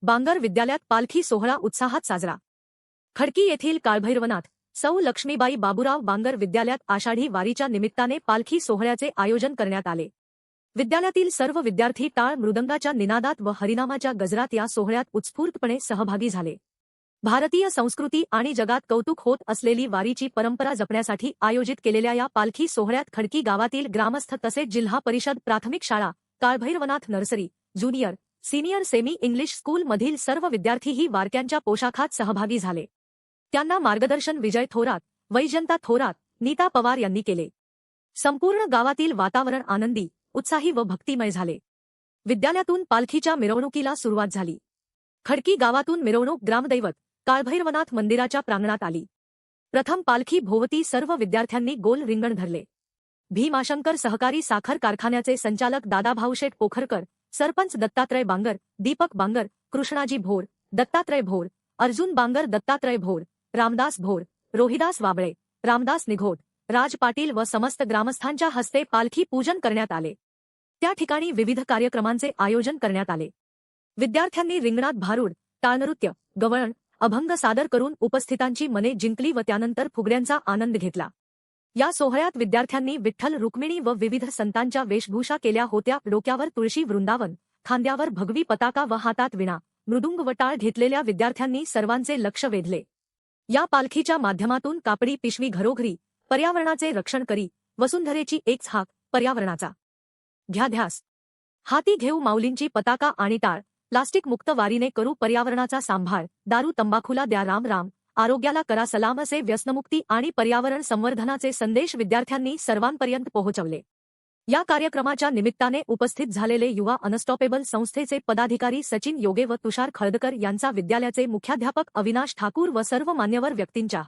बांगर विद्यालयात पालखी सोहळा उत्साहात साजरा। खडकी येथील काळभैरवनाथ सौ लक्ष्मीबाई बाबूराव बांगर विद्यालयात आषाढी वारीच्या निमित्ताने पालखी सोहळ्याचे आयोजन करण्यात आले। विद्यालयातील सर्व विद्यार्थी टाळ मृदंगाच्या निनादात व हरिनामाच्या गजरात या सोहळ्यात उत्स्फूर्तपणे सहभागी झाले। भारतीय संस्कृती आणि जगात कौतुक होत असलेली वारीची परंपरा जपण्यासाठी आयोजित केलेल्या या पालखी सोहळ्यात खडकी गावातील ग्रामस्थ तसेच जिल्हा परिषद प्राथमिक शाळा, Kalbhairavnath nursery, junior, senior semi English school मधील सर्व विद्यार्थीही वारक्यांच्या पोशाखात सहभागी झाले। त्यांना मार्गदर्शन विजय थोरात, वैजंता थोरात, नीता पवार यांनी केले। संपूर्ण गावातील वातावरण आनंदी, उत्साही व भक्तिमय झाले। विद्यालयातून पालखीच्या मिरवणुकीला सुरुवात झाली। खडकी गावातून मिरवणूक ग्रामदैवत काळभैरवनाथ मंदिराच्या प्रांगणात आली। प्रथम पालखी भोवती सर्व विद्यार्थ्यांनी गोल रिंगण धरले। भीमाशंकर सहकारी साखर कारखान्याचे संचालक दादाभाऊ शेठ पोखरकर, सरपंच दत्तात्रय बांगर, दीपक बांगर, कृष्णाजी भोर, दत्तात्रय भोर, अर्जुन बांगर, दत्तात्रय भोर, रामदास भोर, रोहिदास वाबळे, रामदास निघोट, राज पाटील व समस्त ग्रामस्थांच्या हस्ते पालखी पूजन करण्यात आले। त्या ठिकाणी विविध कार्यक्रमांचे आयोजन करण्यात आले। विद्यार्थ्यांनी रिंगणात भारूड, टाळनृत्य, गवळण, अभंग सादर करून उपस्थितांची मने जिंकली व त्यानंतर फुगड्यांचा आनंद घेतला। या सोहळ्यात विद्यार्थ्यांनी विठ्ठल रुक्मिणी व विविध संतांच्या वेशभूषा केल्या होत्या। डोक्यावर तुळशी वृंदावन, खांद्यावर भगवी पताका व हातात विणा, मृदुंग व टाळ घेतलेल्या विद्यार्थ्यांनी सर्वांचे लक्ष वेधले। या पालखीच्या माध्यमातून कापडी पिशवी घरोघरी, पर्यावरणाचे रक्षण करी, वसुंधरेची एकच हाक, पर्यावरणाचा घ्या ध्यास, हाती घेऊ माऊलींची पताका आणि टाळ, प्लास्टिक मुक्त वारीने करू पर्यावरणाचा सांभाळ, दारू तंबाखूला द्या राम राम, आरोग्याला करा सलाम असे व्यसनमुक्ती आणि पर्यावरण संवर्धनाचे संदेश विद्यार्थ्यांनी सर्वांपर्यंत पोहोचवले। या कार्यक्रमाच्या निमित्ताने उपस्थित झालेले युवा अनस्टॉपेबल संस्थेचे पदाधिकारी सचिन योगे व तुषार खळदकर यांचा, विद्यालयाचे मुख्याध्यापक अविनाश ठाकूर व सर्व मान्यवर व्यक्तींच्या